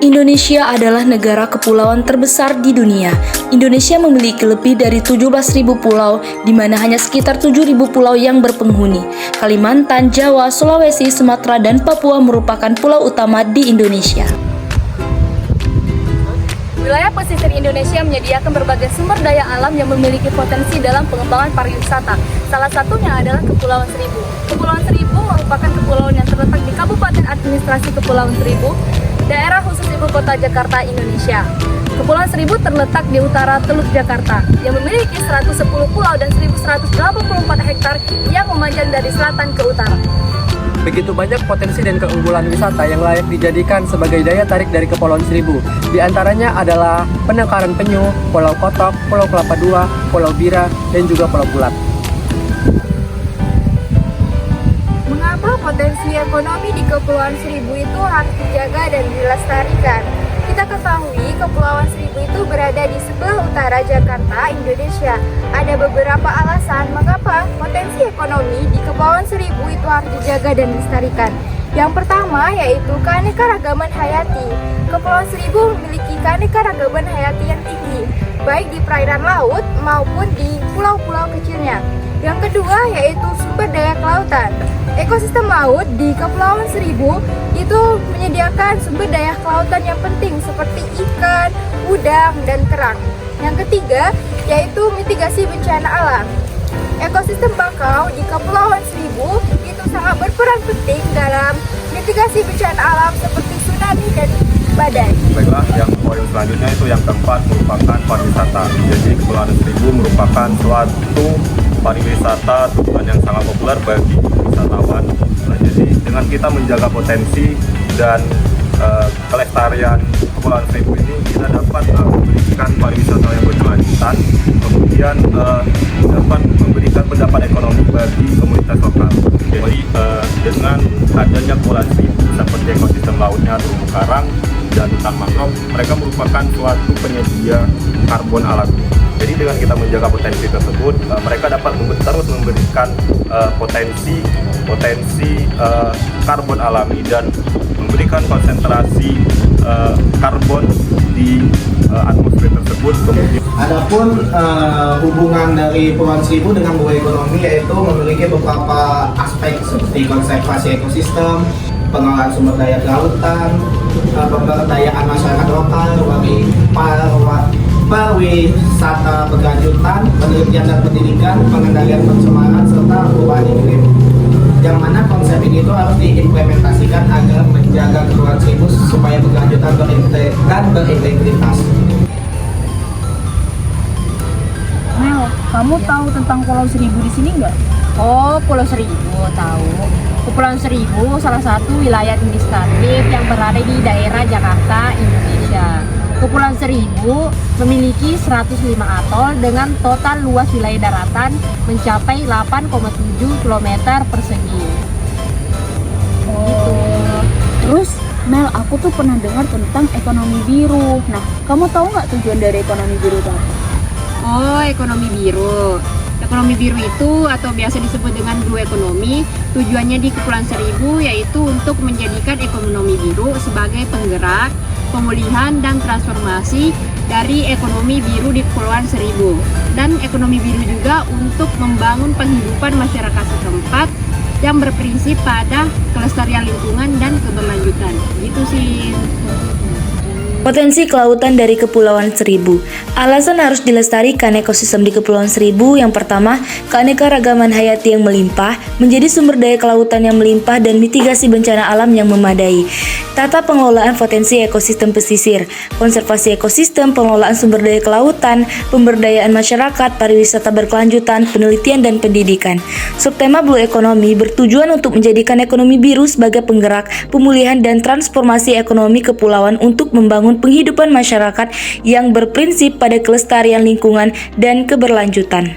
Indonesia adalah negara kepulauan terbesar di dunia. Indonesia memiliki lebih dari 17.000 pulau, di mana hanya sekitar 7.000 pulau yang berpenghuni. Kalimantan, Jawa, Sulawesi, Sumatera, dan Papua merupakan pulau utama di Indonesia. Wilayah pesisir Indonesia menyediakan berbagai sumber daya alam yang memiliki potensi dalam pengembangan pariwisata. Salah satunya adalah Kepulauan Seribu. Kepulauan Seribu merupakan kepulauan yang terletak di Kabupaten Administrasi Kepulauan Seribu, daerah khusus Ibu Kota Jakarta, Indonesia. Kepulauan Seribu terletak di utara Teluk Jakarta, yang memiliki 110 pulau dan 1.184 hektar yang memanjang dari selatan ke utara. Begitu banyak potensi dan keunggulan wisata yang layak dijadikan sebagai daya tarik dari Kepulauan Seribu. Di antaranya adalah Penangkaran Penyu, Pulau Kotok, Pulau Kelapa II, Pulau Bira, dan juga Pulau Bulat. Mengapa potensi ekonomi di Kepulauan Seribu itu harus dijaga dan dilestarikan? Kita ketahui Kepulauan Seribu itu berada di sebelah utara Jakarta, Indonesia. Ada beberapa alasan mengapa potensi ekonomi di Kepulauan Seribu itu harus dijaga dan dilestarikan. Yang pertama yaitu keanekaragaman hayati. Kepulauan Seribu memiliki keanekaragaman hayati yang tinggi, baik di perairan laut maupun di pulau-pulau kecilnya. Yang kedua yaitu sumber daya kelautan. Ekosistem laut di Kepulauan Seribu itu menyediakan sumber daya kelautan yang penting seperti ikan, udang, dan kerang. Yang ketiga yaitu mitigasi bencana alam. Ekosistem bakau di Kepulauan Seribu itu sangat berperan penting dalam mitigasi bencana alam seperti tsunami dan badai. Baiklah, yang poin selanjutnya itu yang keempat merupakan pariwisata. Jadi Kepulauan Seribu merupakan suatu pariwisata tujuan yang sangat populer bagi wisatawan. Jadi dengan kita menjaga potensi dan kelestarian Kepulauan Seribu ini, kita dapat memberikan pariwisata yang berkelanjutan, kemudian dapat memberikan pendapat ekonomi bagi komunitas lokal. Jadi dengan adanya Kepulauan Seribu seperti ekosistem lautnya, terumbu karang, dan hutan mangrove, mereka merupakan suatu penyedia karbon alami. Jadi dengan kita menjaga potensi tersebut, mereka dapat terus memberikan potensi karbon alami dan memberikan konsentrasi karbon di atmosfer tersebut. Adapun hubungan dari Kepulauan Seribu dengan dua ekonomi yaitu memiliki beberapa aspek seperti konservasi ekosistem, pengelolaan sumber daya kelautan, pemberdayaan masyarakat lokal, pariwisata berkelanjutan, penelitian dan pendidikan, pengendalian pencemaran, serta perubahan iklim. Yang mana konsep ini itu harus diimplementasikan agar menjaga Kepulauan Seribu supaya berkelanjutan dan berintegritas. Mel, kamu tahu tentang Pulau Seribu di sini nggak? Oh, Pulau Seribu, tahu. Kepulauan Seribu salah satu wilayah administratif yang berada di daerah Jakarta, Indonesia. Kepulauan Seribu memiliki 105 atol dengan total luas wilayah daratan mencapai 8,7 km persegi. Gitu. Terus Mel, aku tuh pernah dengar tentang ekonomi biru. Nah, kamu tahu nggak tujuan dari ekonomi biru itu apa? Oh, ekonomi biru. Ekonomi biru itu atau biasa disebut dengan blue economy, tujuannya di Kepulauan Seribu yaitu untuk menjadikan ekonomi biru sebagai penggerak, pemulihan, dan transformasi dari ekonomi biru di Kepulauan Seribu. Dan ekonomi biru juga untuk membangun penghidupan masyarakat setempat yang berprinsip pada kelestarian lingkungan dan keberlanjutan. Gitu sih. Potensi kelautan dari Kepulauan Seribu. Alasan harus dilestarikan ekosistem di Kepulauan Seribu yang pertama, keanekaragaman hayati yang melimpah, menjadi sumber daya kelautan yang melimpah dan mitigasi bencana alam yang memadai. Tata pengelolaan potensi ekosistem pesisir, konservasi ekosistem, pengelolaan sumber daya kelautan, pemberdayaan masyarakat, pariwisata berkelanjutan, penelitian dan pendidikan. Subtema Blue Economy bertujuan untuk menjadikan ekonomi biru sebagai penggerak, pemulihan dan transformasi ekonomi kepulauan untuk membangun penghidupan masyarakat yang berprinsip pada kelestarian lingkungan dan keberlanjutan.